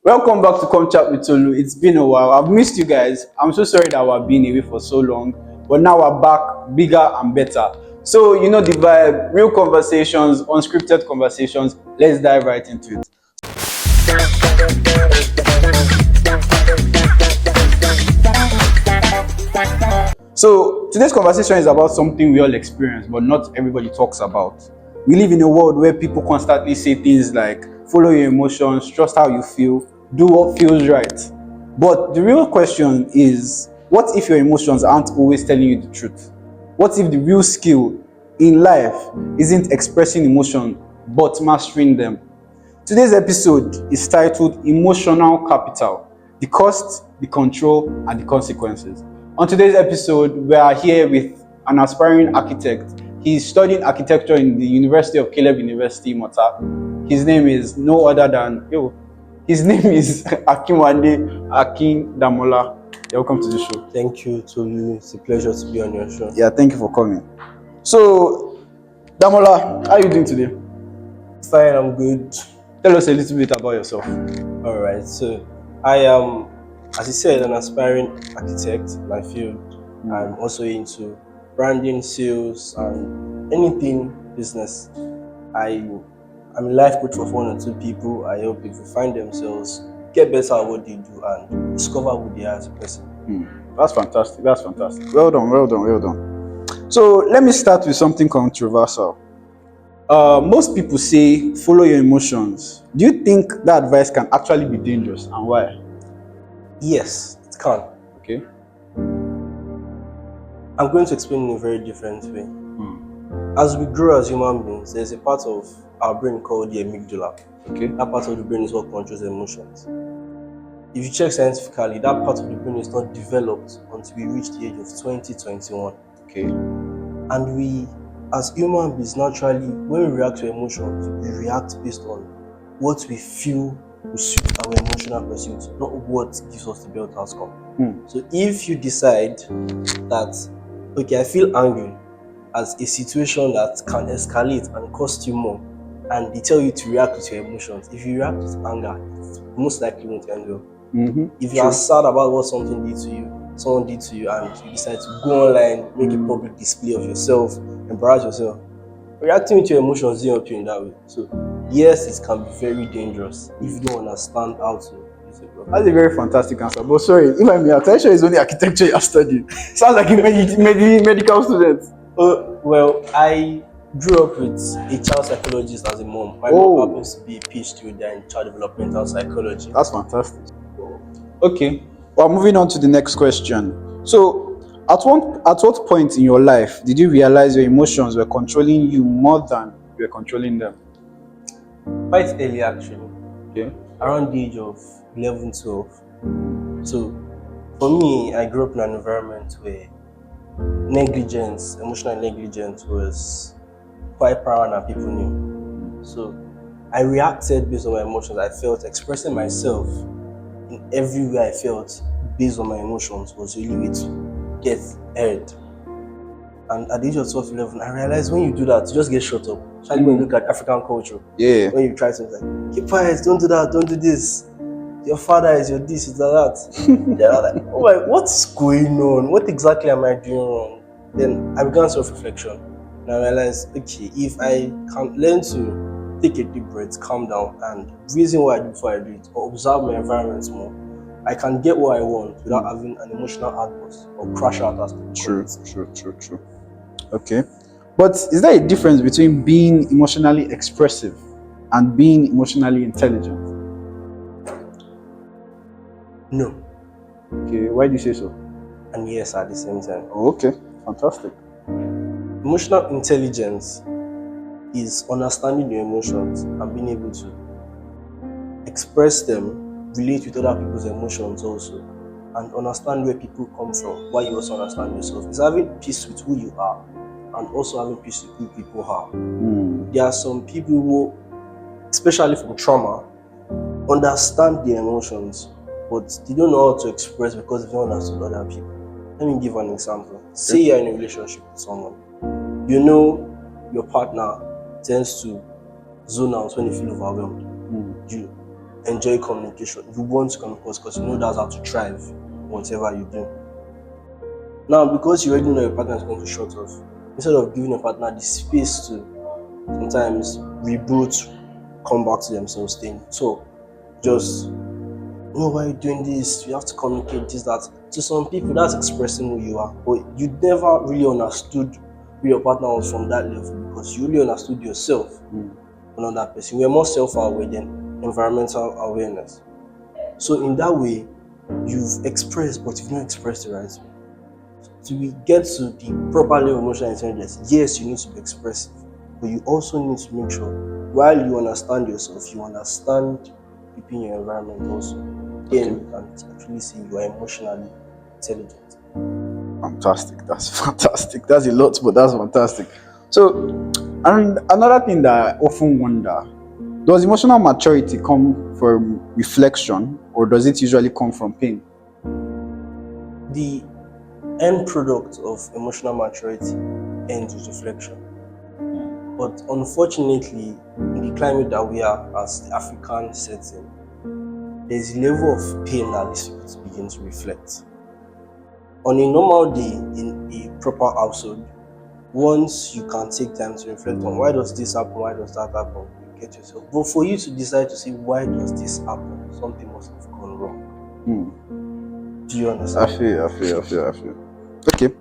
Welcome back to Come Chat with Tolu. It's been a while. I've missed you guys. I'm so sorry that we've been away for so long, but now we're back bigger and better. So, you know the vibe, real conversations, unscripted conversations. Let's dive right into it. So, today's conversation is about something we all experience, but not everybody talks about. We live in a world where people constantly say things like follow your emotions, trust how you feel, do what feels right. But the real question is, what if your emotions aren't always telling you the truth? What if the real skill in life isn't expressing emotion but mastering them? Today's episode is titled Emotional Capital: The Cost, the Control, and the Consequences. On today's episode, we are here with an aspiring architect. He's studying architecture in the University of Caleb University, Mota. His name is no other than, his name is AKINWANDE AKINDAMOLA. Welcome to the show. Thank you, Tolu. It's a pleasure to be on your show. Yeah, thank you for coming. So, Damola, how are you doing today? Fine, I'm good. Tell us a little bit about yourself. All right, so I am, as you said, an aspiring architect in my field. I'm also into branding, sales, and anything business. I'm a life coach for one or two people. I help people find themselves, get better at what they do, and discover who they are as a person. That's fantastic. That's fantastic. Well done, well done, well done. So let me start with something controversial. Most people say follow your emotions. Do you think that advice can actually be dangerous, and why? Yes, it can. Okay. I'm going to explain in a very different way. As we grow as human beings, there's a part of our brain called the amygdala. Okay. That part of the brain is what controls emotions. If you check scientifically, that part of the brain is not developed until we reach the age of 2021. Okay. And we, as human beings, naturally, when we react to emotions, we react based on what we feel will suit our emotional pursuit, not what gives us the best outcome. So if you decide that, okay, I feel angry as a situation that can escalate and cost you more, and they tell you to react with your emotions, if you react with anger, it most likely won't end well. If you are sad about what someone did to you, and you decide to go online, make a public display of yourself, embarrass yourself, reacting with your emotions doesn't help you in that way. So yes, it can be very dangerous if you don't understand how to use it properly. That's a very fantastic answer. But sorry, if I may, attention is only architecture you're studying. Sounds like a medical student. Well, I grew up with a child psychologist as a mom. My mom happens to be a PhD in child developmental psychology. That's fantastic. Okay, well, moving on to the next question. So, at what point in your life did you realize your emotions were controlling you more than you were controlling them? Quite early, actually. Okay. Around the age of 11, 12. So, for me, I grew up in an environment where emotional negligence was quite paramount and people knew. So, I reacted based on my emotions. I felt expressing myself in every way I felt based on my emotions was really way to get heard. And at the age of 12, 11, I realized when you do that, you just get shut up. Especially when you look at African culture. Yeah. When you try to like, keep quiet, don't do that, don't do this. Your father is your this, is that. They're like, oh my, what's going on? What exactly am I doing wrong? Then I began self-reflection. And I realized, okay, if I can learn to take a deep breath, calm down, and reason what I do before I do it, or observe my environment more, I can get what I want without having an emotional outburst or crash out as people. True. Okay. But is there a difference between being emotionally expressive and being emotionally intelligent? No. Okay, why do you say so? And yes at the same time. Oh, okay, fantastic. Emotional intelligence is understanding your emotions and being able to express them, relate with other people's emotions also, and understand where people come from, why you also understand yourself. It's having peace with who you are and also having peace with who people are. There are some people who, especially from trauma, understand their emotions, but they don't know how to express because they don't understand other people. Let me give an example. Say you're in a relationship with someone. You know your partner tends to zone out when you feel overwhelmed. enjoy communication. You want to communicate because you know that's how to thrive, whatever you do. Now, because you already know your partner is going to shut off, instead of giving your partner the space to sometimes reboot, come back to themselves, staying. So, just why are you doing this? You have to communicate this, that. To some people, that's expressing who you are. But you never really understood who your partner was from that level because you really understood yourself, not that person. We're more self-aware than environmental awareness. So in that way, you've expressed, but you've not expressed the right way. So we get to the proper level of emotional intelligence. Yes, you need to be expressive, but you also need to make sure while you understand yourself, you understand people in your environment also. Then you can actually say you are emotionally intelligent. Fantastic. That's fantastic. That's a lot, but that's fantastic. So, and another thing that I often wonder, does emotional maturity come from reflection or does it usually come from pain? The end product of emotional maturity ends with reflection. But unfortunately, in the climate that we are as the African setting, there's a level of pain that leads people to begin to reflect. On a normal day in a proper household, once you can take time to reflect on why does this happen, why does that happen, you get yourself. But for you to decide to say why does this happen, something must have gone wrong. Do you understand? I feel. Okay,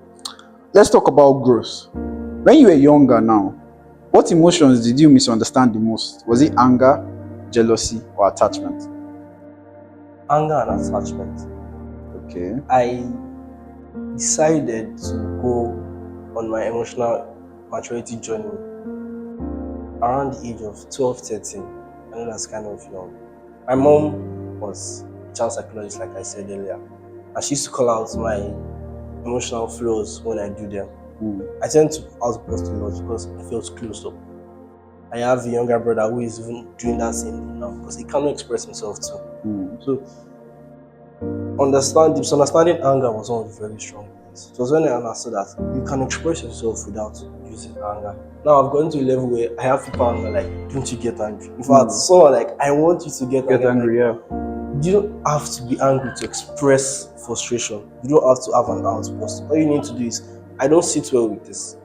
let's talk about growth. When you were younger now, what emotions did you misunderstand the most? Was it anger, jealousy, or attachment? Anger and attachment. Okay. I decided to go on my emotional maturity journey around the age of 12, 13. I know that's kind of young. My mom was a child psychologist, like I said earlier, and she used to call out my emotional flaws when I do them. I tend to outburst a lot because I felt closed up. I have a younger brother who is even doing that same thing now because he cannot express himself too. So misunderstanding anger was one of the very strong things. It was when I understood that you can express yourself without using anger. Now I've gotten to a level where I have people anger like, don't you get angry? In fact, someone like, I want you to get angry. Yeah. You don't have to be angry to express frustration. You don't have to have an outburst. All you need to do is, I don't sit well with this.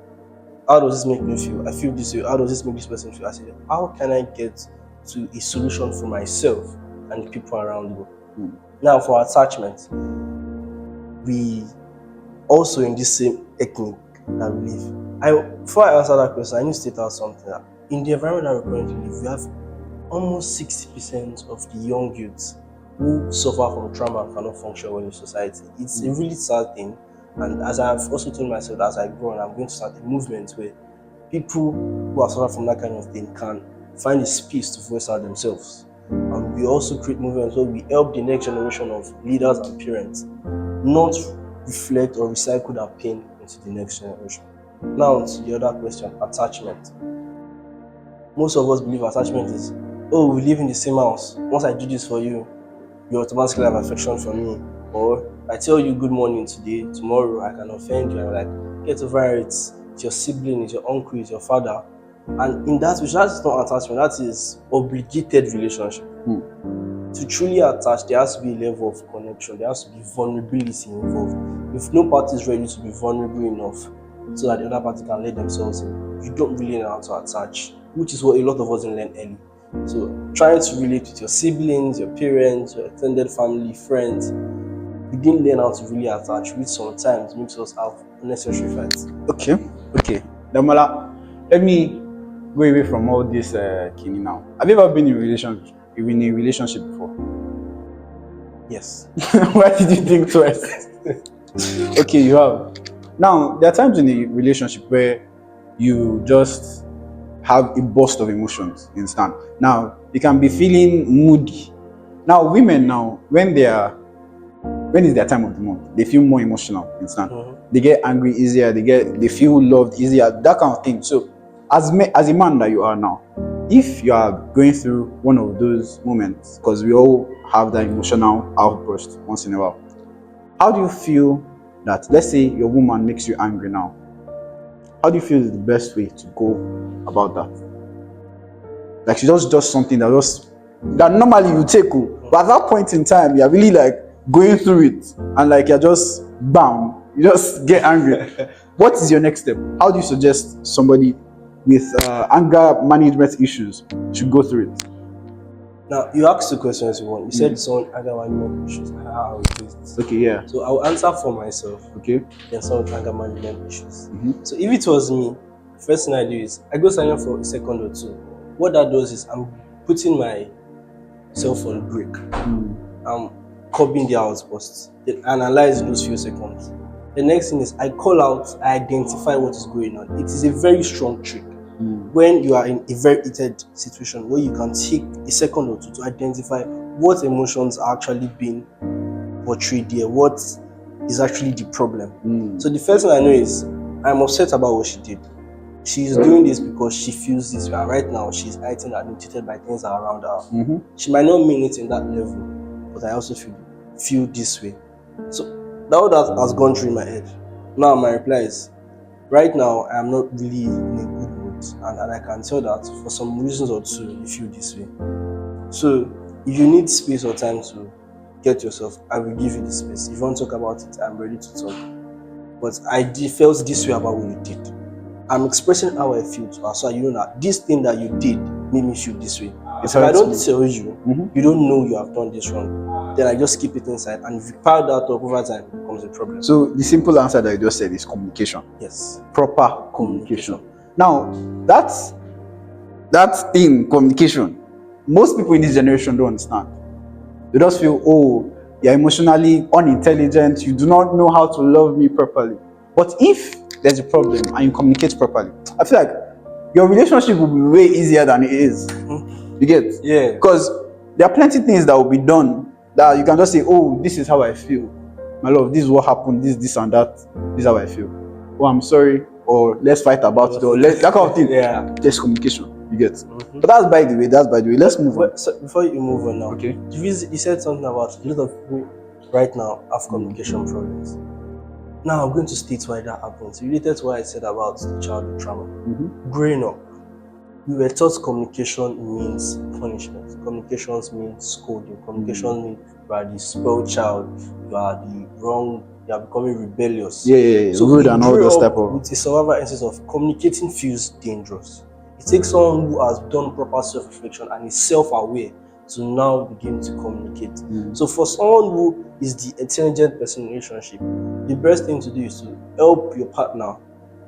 How does this make me feel? I feel this way. How does this make this person feel? I say, how can I get to a solution for myself and the people around me? Now, for attachment, we also in this same technique that we live. Before I answer that question, I need to state out something that in the environment that we currently live, we have almost 60% of the young youths who suffer from trauma and cannot function well in society. It's a really sad thing. And as I've also told myself that as I grow on, I'm going to start a movement where people who are suffering from that kind of thing can find a space to voice out themselves. And we also create movements where we help the next generation of leaders and parents not reflect or recycle that pain into the next generation. Now to the other question, attachment. Most of us believe attachment is, oh, we live in the same house. Once I do this for you, you automatically have affection for me. Or I tell you good morning today, tomorrow I can offend you. I'm like, get over it. It's your sibling, it's your uncle, it's your father. And in that, which that is not attachment, that is obligated relationship. To truly attach, there has to be a level of connection. There has to be vulnerability involved. If no party is ready to be vulnerable enough so that the other party can let themselves in, you don't really know how to attach, which is what a lot of us didn't learn early. So trying to relate with your siblings, your parents, your extended family, friends, we didn't learn how to really attach, which sometimes makes us have unnecessary fights. Okay. Damola, let me go away from all this kini now. Have you ever been in a relationship before? Yes. Why did you think twice? Okay, you have. Now, there are times in a relationship where you just have a burst of emotions, you understand? Now, you can be feeling moody. Now, women now, when it's their time of the month, they feel more emotional, you understand? They get angry easier, they feel loved easier, that kind of thing. So, as a man that you are now, if you are going through one of those moments, because we all have that emotional outburst once in a while, how do you feel that, let's say your woman makes you angry now, how do you feel is the best way to go about that? Like she does something that just that normally you take. But at that point in time, you're really like going through it, and like you're just bam, you just get angry. What is your next step? How do you suggest somebody with anger management issues should go through it? Now, you asked two questions you want. You said someone anger management issues, how I do it. Okay, yeah. So I'll answer for myself. Okay. Then someone with anger management issues. So if it was me, first thing I do is I go sign up for a second or two. What that does is I'm putting myself on break. I'm curbing the outbursts. Then analyze those few seconds. The next thing is I call out, I identify what is going on. It is a very strong trick. When you are in a very heated situation where you can take a second or two to identify what emotions are actually being portrayed here, what is actually the problem. So the first thing I know is I'm upset about what she did. She's doing this because she feels this way. Right now, she's heightened and irritated by things that are around her. She might not mean it in that level, but I also feel this way. So that has gone through my head. Now my reply is, right now I am not really in a good mood, and I can tell that for some reasons or two you feel this way. So if you need space or time to get yourself, I will give you the space. If you want to talk about it, I'm ready to talk. But I felt this way about what you did. I'm expressing how I feel to her, so you know that this thing that you did made me feel this way. If I don't tell you, you don't know you have done this wrong, then I just keep it inside, and if you pile that up over time, it becomes a problem. So the simple answer that you just said is communication. Yes. Proper communication. Now, that thing, communication, most people in this generation don't understand. They just feel, oh, you're emotionally unintelligent, you do not know how to love me properly. But if there's a problem and you communicate properly, I feel like your relationship will be way easier than it is. You get? Yeah. Because there are plenty of things that will be done that you can just say, oh, this is how I feel. My love, this is what happened, this and that. This is how I feel. Oh, I'm sorry. Or let's fight about it. Or that kind of thing. Yeah. Just communication. You get? But that's by the way. Let's move on. So before you move on now, Okay. you said something about a lot of people right now have communication problems. Now I'm going to state why that happens. Related to what I said about the childhood trauma. Growing up, we were taught communication means punishment. Communications means scolding. Communication means you are the spoiled child. You are the wrong. You are becoming rebellious. Yeah. So rude and all those type of. With a survival instance of communicating feels dangerous. It takes someone who has done proper self-reflection and is self-aware to now begin to communicate. So for someone who is the intelligent person in a relationship, the best thing to do is to help your partner,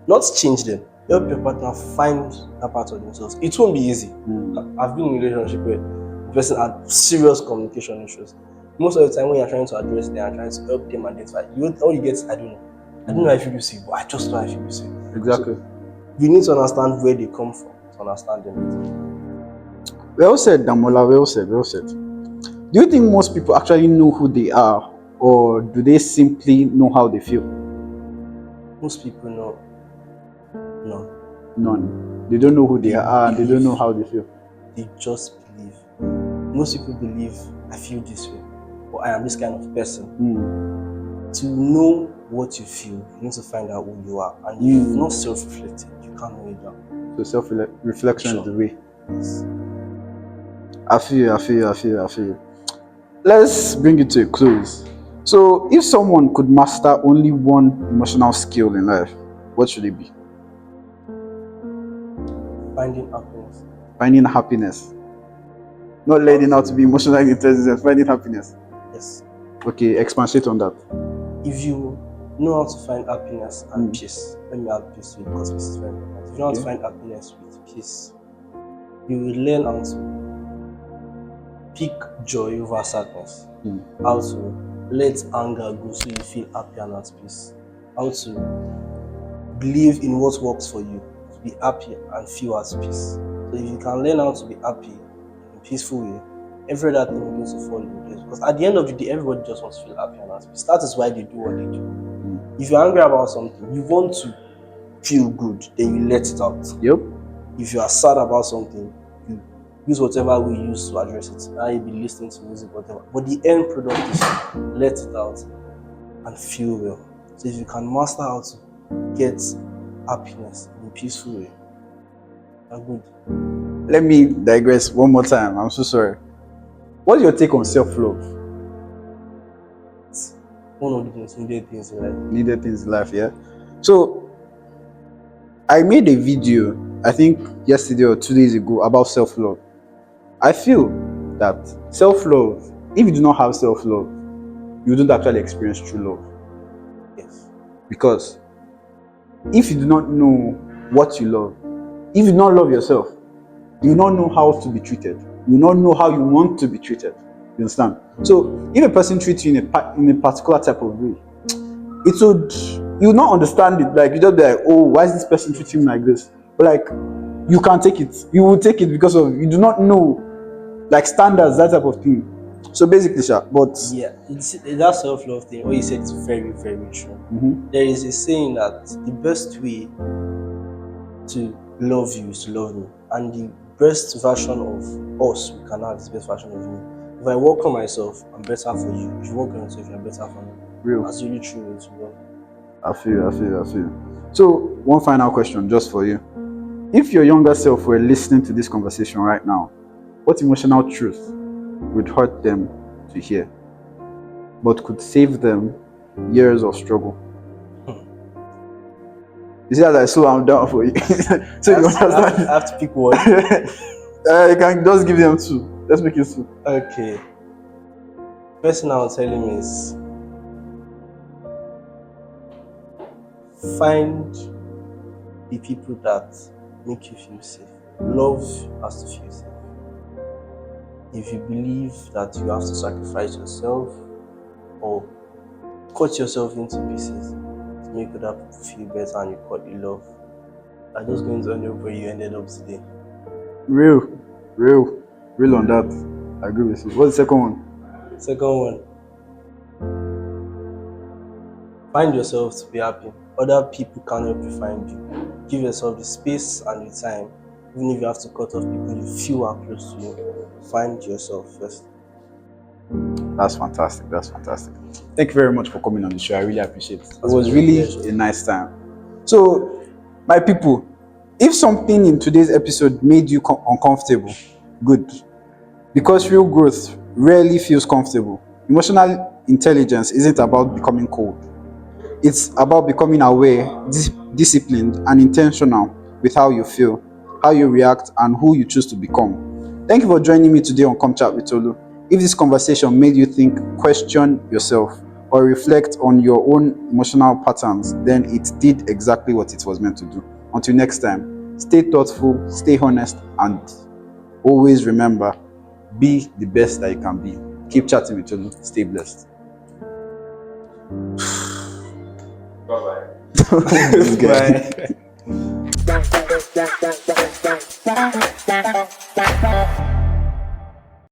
not change them, help your partner find that part of themselves. It won't be easy. I've been in a relationship where the person had serious communication issues. Most of the time when you're trying to address them and trying to help them identify, all you get is, I don't know. I don't know how I feel this way, but I just know how I feel this way. Exactly. So you need to understand where they come from to understand them. Well said, Damola. Well said. Do you think most people actually know who they are, or do they simply know how they feel? Most people know. No. None. They don't know who they are, and they don't know how they feel. They just believe. Most people believe, I feel this way, or I am this kind of person. To know what you feel, you need to find out who you are. And if you're not self-reflected, you can't know it down. So self-reflection is the way. Yes. I feel. Let's bring it to a close. So, if someone could master only one emotional skill in life, what should it be? Finding happiness. Finding happiness. Not learning how to be emotionally intelligent, finding happiness. Yes. Okay, expatiate on that. If you know how to find happiness and peace, let me add peace to it because peace is very important. If you know how to find happiness with peace, you will learn how to pick joy over sadness. How to let anger go so you feel happy and at peace. How to believe in what works for you, to be happy and feel at peace. So if you can learn how to be happy in a peaceful way, every other thing will begin to fall in place. Because at the end of the day, everybody just wants to feel happy and at peace. That is why they do what they do. If you're angry about something, you want to feel good, then you let it out. Yep. If you are sad about something, you use whatever we use to address it. Now you'll be listening to music, whatever. But the end product is let it out and feel well. So if you can master how to get happiness in a peaceful way, you're good. Let me digress one more time. I'm so sorry. What's your take on self-love? It's one of the most needed things in life. Needed things in life, yeah. So I made a video, I think yesterday or 2 days ago, about self-love. I feel that self-love, if you do not have self-love, you don't actually experience true love. Yes. Because if you do not know what you love, if you do not love yourself, you will not know how to be treated. You will not know how you want to be treated. You understand? So if a person treats you in a particular type of way, you will not understand it. Like you just be like, oh, why is this person treating me like this? But like you can't take it. You will take it because of you do not know like standards, that type of thing. So basically, but Yeah, it's that self-love thing. What you said is very, very true. Mhm. There is a saying that the best way to love you is to love me, and the best version of us we can have is the best version of me. If I work on myself, I'm better for you. If you work on yourself, you're better for me. Real. That's really true way to love. I feel. So one final question just for you. If your younger self were listening to this conversation right now, what emotional truth would hurt them to hear, but could save them years of struggle? You see, as I slow them down for you. So you understand? I have to pick one. You can just give them two. Let's make it two. Okay. First thing I'll tell him is find the people that make you feel safe. Love has to feel safe. If you believe that you have to sacrifice yourself or cut yourself into pieces to make other people feel better and you cut your love, I'm just going to end up where you ended up today. Real on that. I agree with you. What's the second one? Second one, find yourself to be happy. Other people can't help you find you. Give yourself the space and the time. Even if you have to cut off people you feel are close to you, find yourself first. That's fantastic. Thank you very much for coming on the show. I really appreciate it. It was really a nice time. So, my people, if something in today's episode made you uncomfortable, good. Because real growth rarely feels comfortable. Emotional intelligence isn't about becoming cold. It's about becoming aware, disciplined, and intentional with how you feel, how you react, and who you choose to become. Thank you for joining me today on Come Chat with Tolu. If this conversation made you think, question yourself, or reflect on your own emotional patterns, then it did exactly what it was meant to do. Until next time, stay thoughtful, stay honest, and always remember, be the best that you can be. Keep chatting with Tolu. Stay blessed. Bye-bye. This guy. Bye.